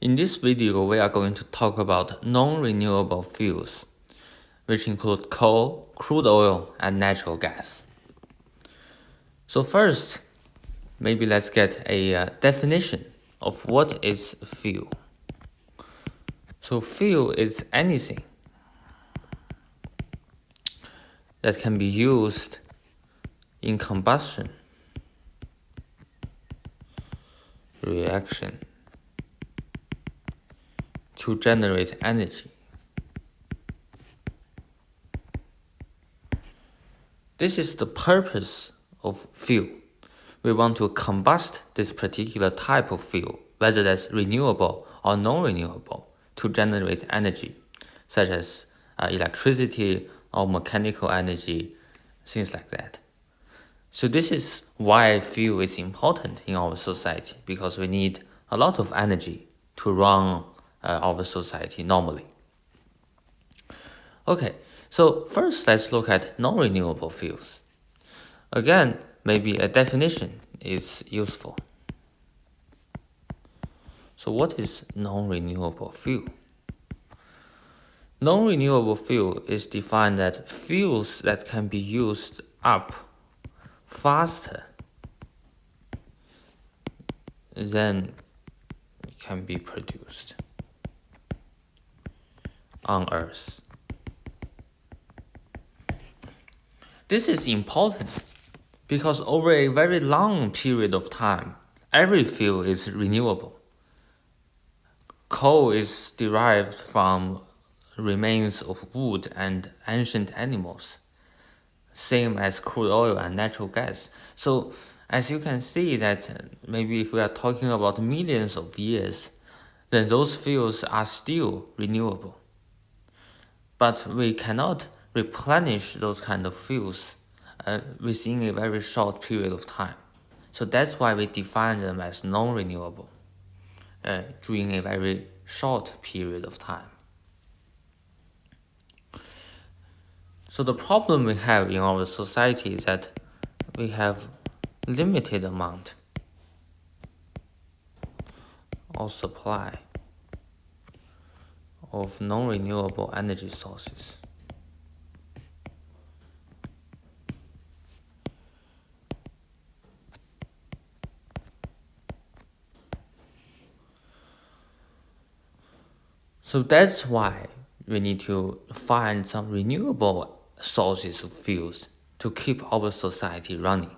In this video, we are going to talk about non-renewable fuels, which include coal, crude oil, and natural gas. So first, maybe let's get a definition of what is fuel. So fuel is anything that can be used in combustion reaction to generate energy. This is the purpose of fuel. We want to combust this particular type of fuel, whether that's renewable or non-renewable, to generate energy, such as electricity or mechanical energy, things like that. So this is why fuel is important in our society, because we need a lot of energy to run our society normally. Okay, so first let's look at non-renewable fuels. Again, maybe a definition is useful. So what is non-renewable fuel? Non-renewable fuel is defined as fuels that can be used up faster than it can be produced on Earth. This is important because over a very long period of time, every fuel is renewable. Coal is derived from remains of wood and ancient animals, same as crude oil and natural gas. So as you can see that maybe if we are talking about millions of years, then those fuels are still renewable. But we cannot replenish those kind of fuels within a very short period of time. So that's why we define them as non-renewable during a very short period of time. So the problem we have in our society is that we have limited amount of supply of non-renewable energy sources. So that's why we need to find some renewable sources of fuels to keep our society running.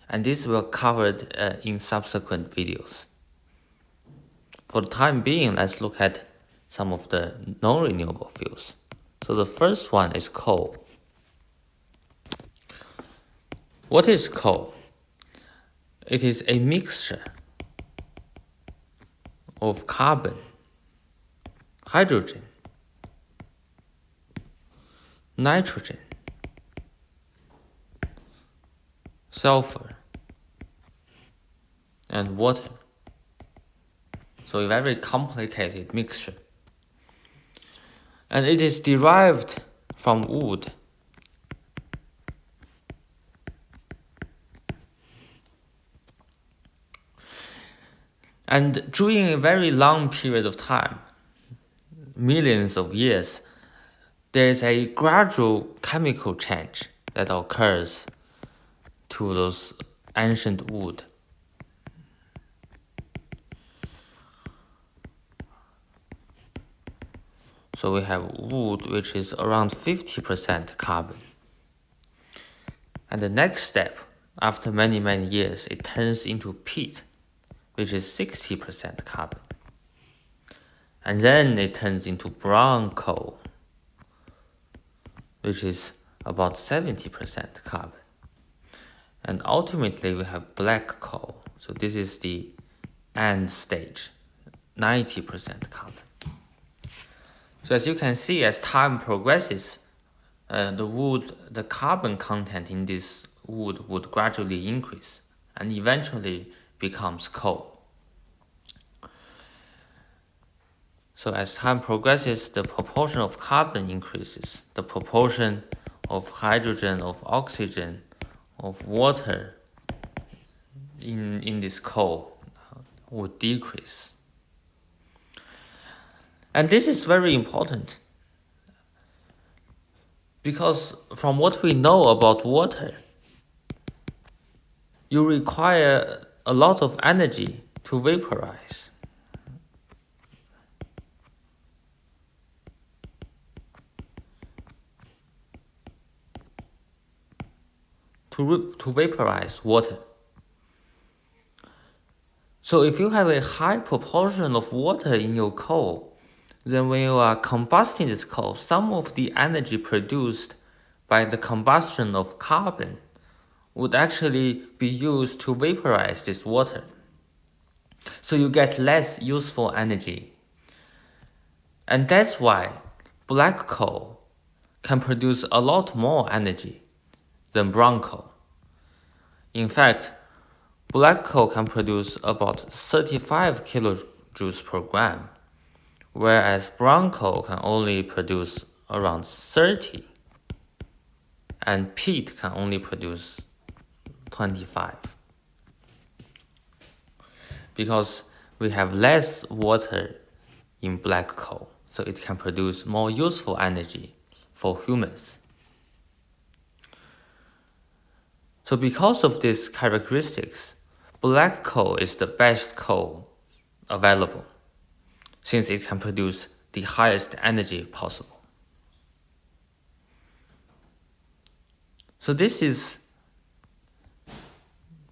And this will be covered in subsequent videos. For the time being, let's look at some of the non-renewable fuels. So the first one is coal. What is coal? It is a mixture of carbon, hydrogen, nitrogen, sulfur, and water. So a very complicated mixture. And it is derived from wood. And during a very long period of time, millions of years, there is a gradual chemical change that occurs to those ancient wood. So we have wood, which is around 50% carbon. And the next step, after many, many years, it turns into peat, which is 60% carbon. And then it turns into brown coal, which is about 70% carbon. And ultimately we have black coal. So this is the end stage, 90% carbon. So as you can see, as time progresses, the carbon content in this wood would gradually increase and eventually becomes coal. So as time progresses, the proportion of carbon increases, the proportion of hydrogen, of oxygen, of water in this coal would decrease. And this is very important because from what we know about water, you require a lot of energy to vaporize. To vaporize water. So if you have a high proportion of water in your coal, then when you are combusting this coal, some of the energy produced by the combustion of carbon would actually be used to vaporize this water. So you get less useful energy. And that's why black coal can produce a lot more energy than brown coal. In fact, black coal can produce about 35 kilojoules per gram, whereas brown coal can only produce around 30, and peat can only produce 25. Because we have less water in black coal, so it can produce more useful energy for humans. So because of these characteristics, black coal is the best coal available, since it can produce the highest energy possible. So this is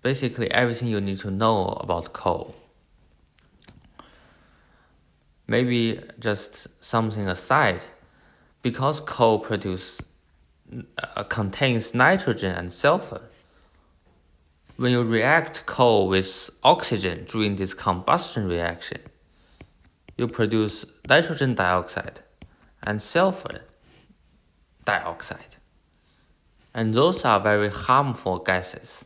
basically everything you need to know about coal. Maybe just something aside, because coal contains nitrogen and sulfur, when you react coal with oxygen during this combustion reaction, you produce nitrogen dioxide and sulfur dioxide. And those are very harmful gases.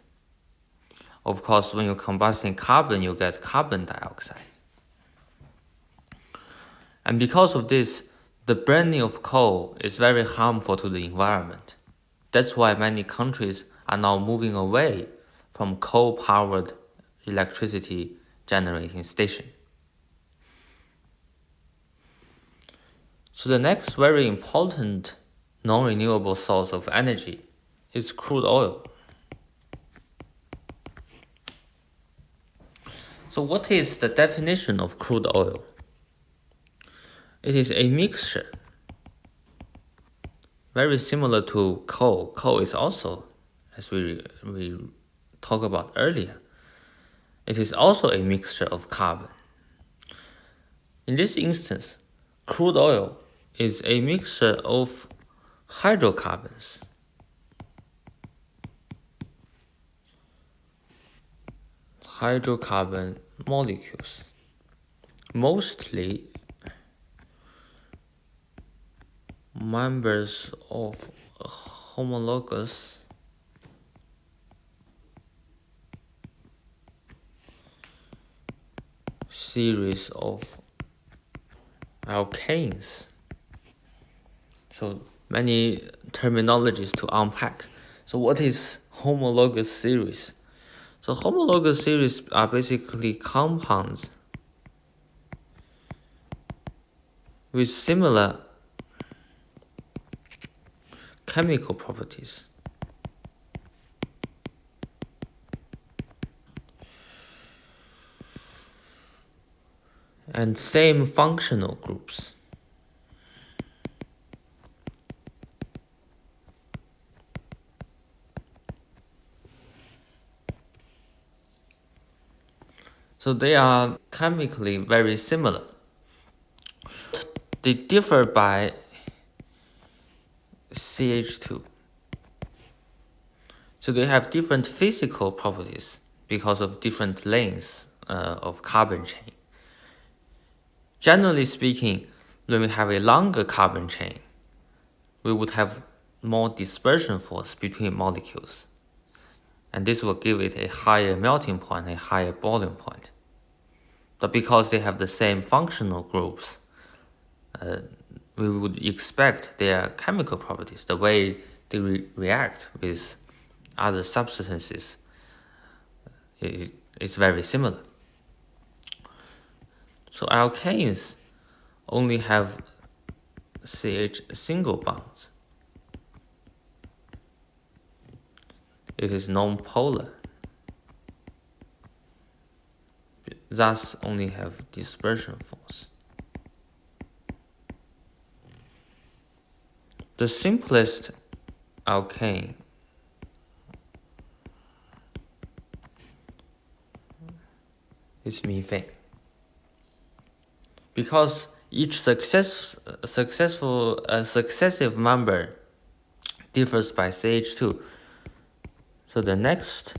Of course, when you're combusting carbon, you get carbon dioxide. And because of this, the burning of coal is very harmful to the environment. That's why many countries are now moving away from coal-powered electricity generating station. So the next very important non-renewable source of energy is crude oil. So what is the definition of crude oil? It is a mixture, very similar to coal. Coal is also, as we talked about earlier, it is also a mixture of carbon. In this instance, crude oil is a mixture of hydrocarbons. Hydrocarbon molecules, mostly members of homologous series of alkanes. So many terminologies to unpack. So what is homologous series? So homologous series are basically compounds with similar chemical properties. And same functional groups. So they are chemically very similar. They differ by CH2. So they have different physical properties because of different lengths of carbon chain. Generally speaking, when we have a longer carbon chain, we would have more dispersion force between molecules. And this will give it a higher melting point, a higher boiling point. But because they have the same functional groups, we would expect their chemical properties, the way they react with other substances, is very similar. So alkanes only have CH single bonds. It is non-polar, thus only have dispersion force. The simplest alkane is methane, because each successive member differs by CH2. So the next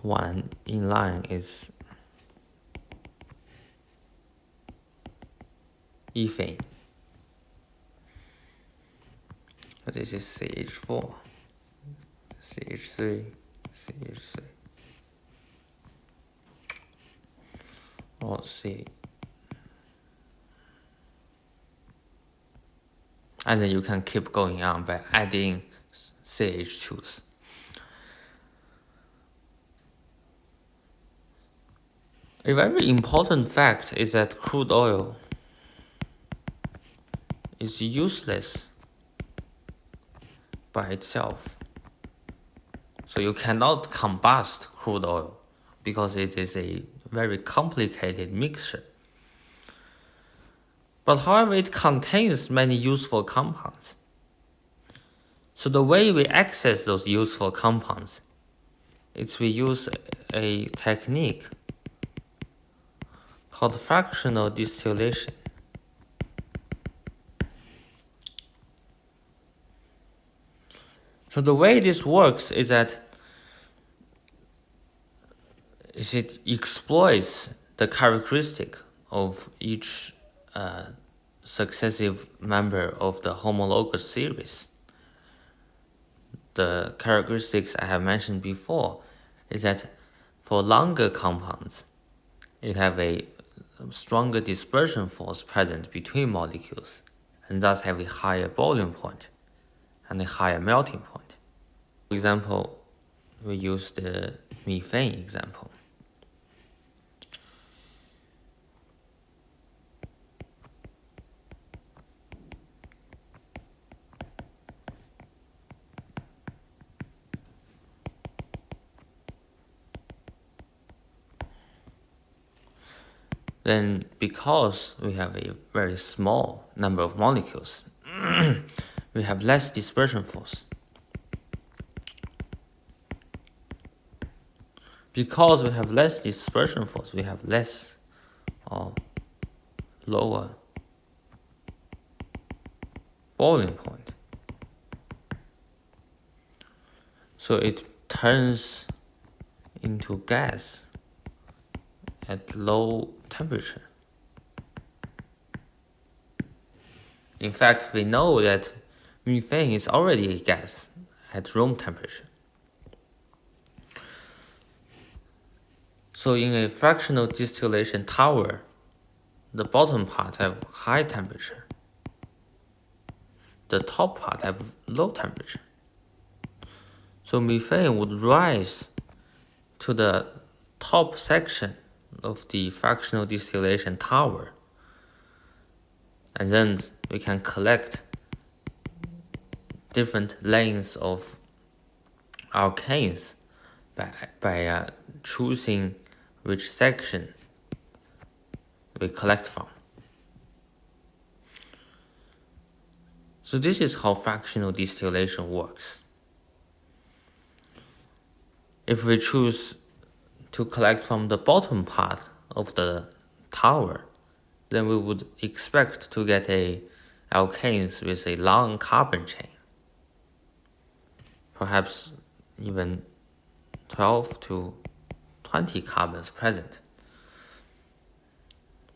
one in line is ethane. This is CH4, CH3, CH3, or C. And then you can keep going on by adding CH2s. A very important fact is that crude oil is useless by itself. So you cannot combust crude oil because it is a very complicated mixture. But however, it contains many useful compounds. So the way we access those useful compounds is we use a technique called fractional distillation. So the way this works is that it exploits the characteristic of each successive member of the homologous series. The characteristics I have mentioned before is that for longer compounds, it have a stronger dispersion force present between molecules, and thus have a higher boiling point and a higher melting point. For example, we use the methane example. Then because we have a very small number of molecules, we have less dispersion force. Because we have less dispersion force, we have less or lower boiling point. So it turns into gas at low temperature. In fact, we know that methane is already a gas at room temperature. So in a fractional distillation tower, the bottom part have high temperature. The top part have low temperature. So methane would rise to the top section of the fractional distillation tower. And then we can collect different lengths of alkanes by choosing which section we collect from. So this is how fractional distillation works. If we choose to collect from the bottom part of the tower, then we would expect to get alkanes with a long carbon chain, perhaps even 12 to 20 carbons present.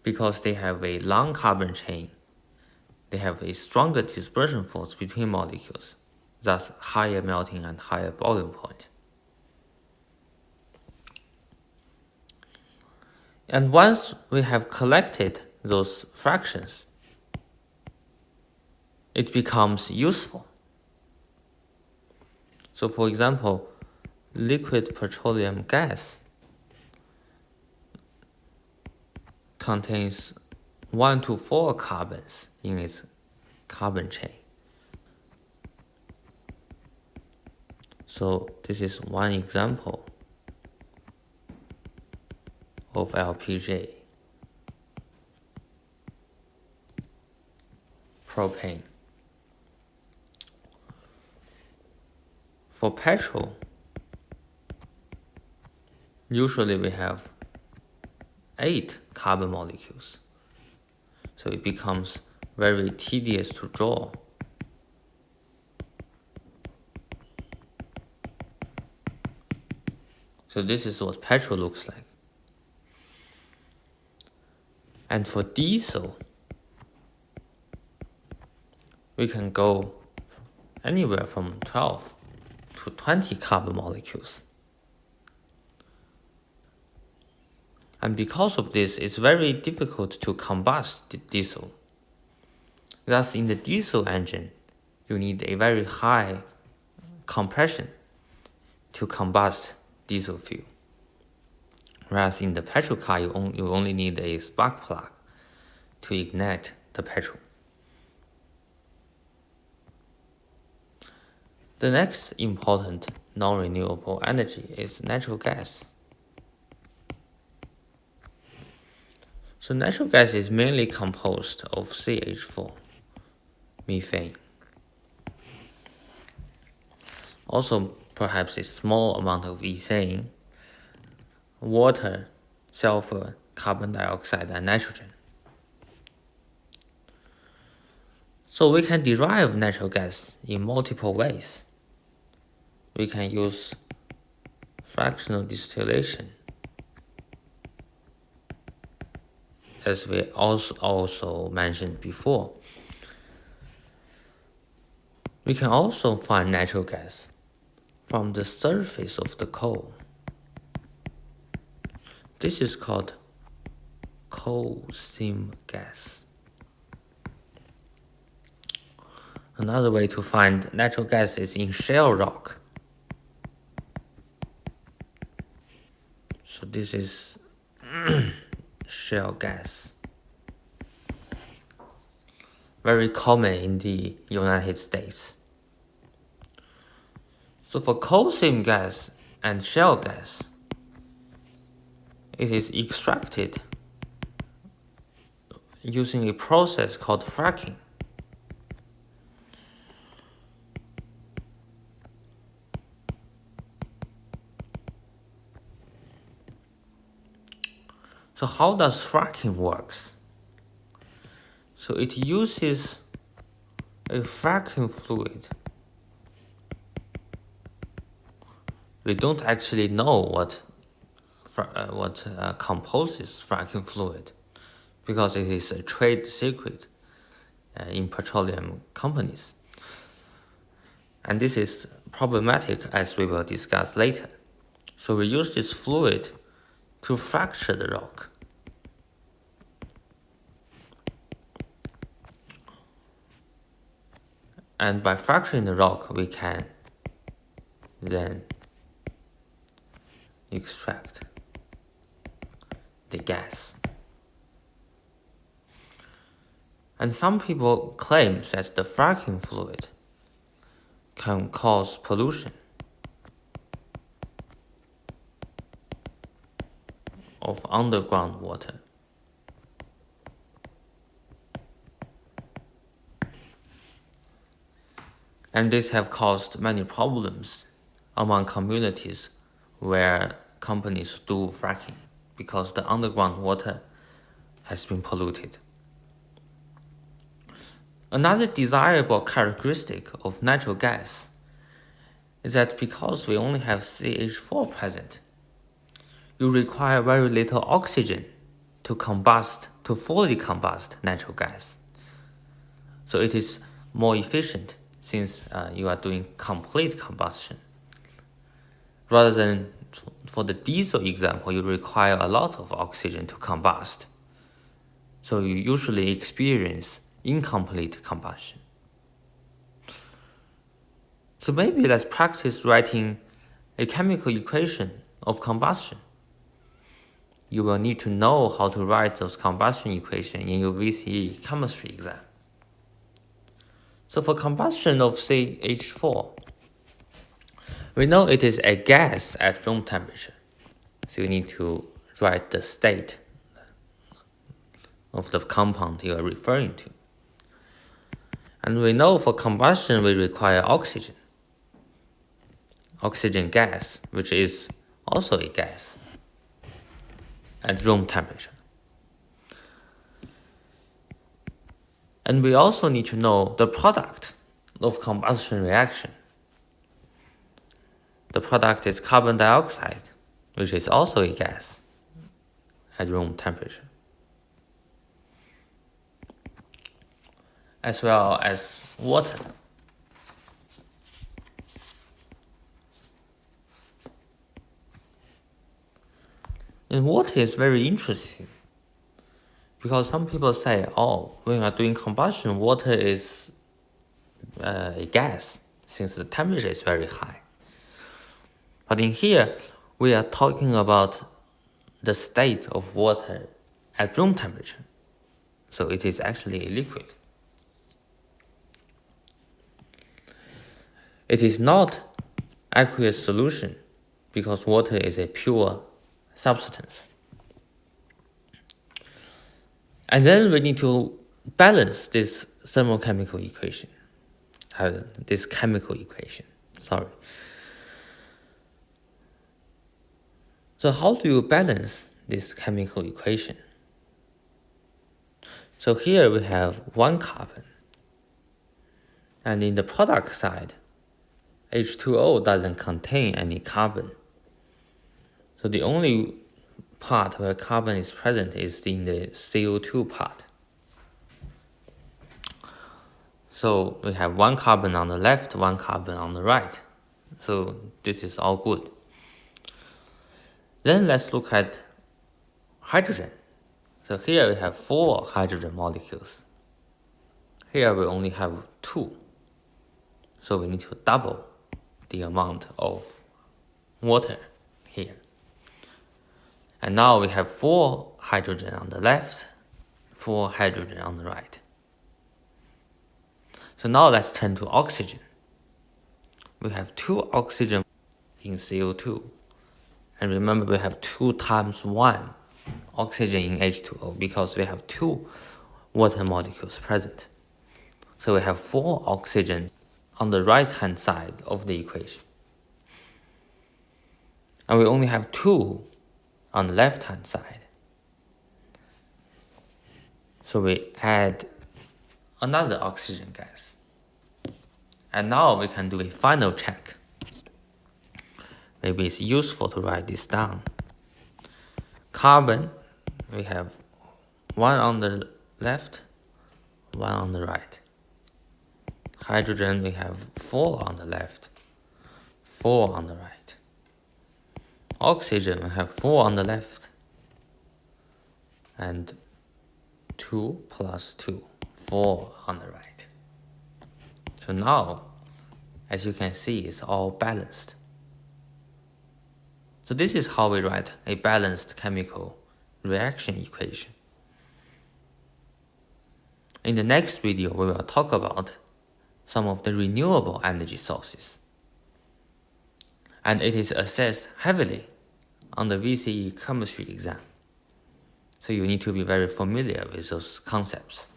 Because they have a long carbon chain, they have a stronger dispersion force between molecules, thus higher melting and higher boiling point. And once we have collected those fractions, it becomes useful. So for example, liquid petroleum gas contains 1 to 4 carbons in its carbon chain. So this is one example of LPG. Propane. For petrol, usually we have 8 carbon molecules. So it becomes very tedious to draw. So this is what petrol looks like. And for diesel, we can go anywhere from 12 to 20 carbon molecules. And because of this, it's very difficult to combust diesel. Thus, in the diesel engine, you need a very high compression to combust diesel fuel. Whereas in the petrol car, you only need a spark plug to ignite the petrol. The next important non-renewable energy is natural gas. So natural gas is mainly composed of CH4, methane. Also, perhaps a small amount of ethane, water, sulfur, carbon dioxide, and nitrogen. So we can derive natural gas in multiple ways. We can use fractional distillation, as we also mentioned before. We can also find natural gas from the surface of the coal. This is called coal seam gas. Another way to find natural gas is in shale rock. So this is shale gas. Very common in the United States. So for coal seam gas and shale gas, it is extracted using a process called fracking. So how does fracking works? So it uses a fracking fluid. We don't actually know what composes fracking fluid, because it is a trade secret in petroleum companies. And this is problematic, as we will discuss later. So we use this fluid to fracture the rock. And by fracturing the rock, we can then extract the gas. And some people claim that the fracking fluid can cause pollution of underground water. And this have caused many problems among communities where companies do fracking, because the underground water has been polluted. Another desirable characteristic of natural gas is that because we only have CH4 present, you require very little oxygen to fully combust natural gas. So it is more efficient since you are doing complete combustion. Rather than for the diesel example, you require a lot of oxygen to combust. So you usually experience incomplete combustion. So maybe let's practice writing a chemical equation of combustion. you will need to know how to write those combustion equations in your VCE chemistry exam. So for combustion of say H4, we know it is a gas at room temperature. So you need to write the state of the compound you are referring to. And we know for combustion we require oxygen gas, which is also a gas at room temperature. And we also need to know the product of combustion reaction. The product is carbon dioxide, which is also a gas at room temperature, as well as water. And water is very interesting because some people say, oh, when you are doing combustion, water is a gas since the temperature is very high. But in here, we are talking about the state of water at room temperature. So it is actually a liquid. It is not aqueous solution because water is a pure substance. And then we need to balance this thermochemical equation. This chemical equation, sorry. So how do you balance this chemical equation? So here we have one carbon. And in the product side, H2O doesn't contain any carbon. So the only part where carbon is present is in the CO2 part. So we have one carbon on the left, one carbon on the right. So this is all good. Then let's look at hydrogen. So here we have 4 hydrogen molecules. Here we only have 2. So we need to double the amount of water here. And now we have 4 hydrogen on the left, 4 hydrogen on the right. So now let's turn to oxygen. We have 2 oxygen in CO2. And remember, we have 2 times 1 oxygen in H2O because we have 2 water molecules present. So we have 4 oxygen on the right-hand side of the equation. And we only have 2 on the left-hand side. So we add another oxygen gas. And now we can do a final check. Maybe it's useful to write this down. Carbon, we have 1 on the left, 1 on the right. Hydrogen, we have 4 on the left, 4 on the right. Oxygen, we have 4 on the left, and 2 plus 2, 4 on the right. So now, as you can see, it's all balanced. So this is how we write a balanced chemical reaction equation. In the next video, we will talk about some of the renewable energy sources. And it is assessed heavily on the VCE chemistry exam. So you need to be very familiar with those concepts.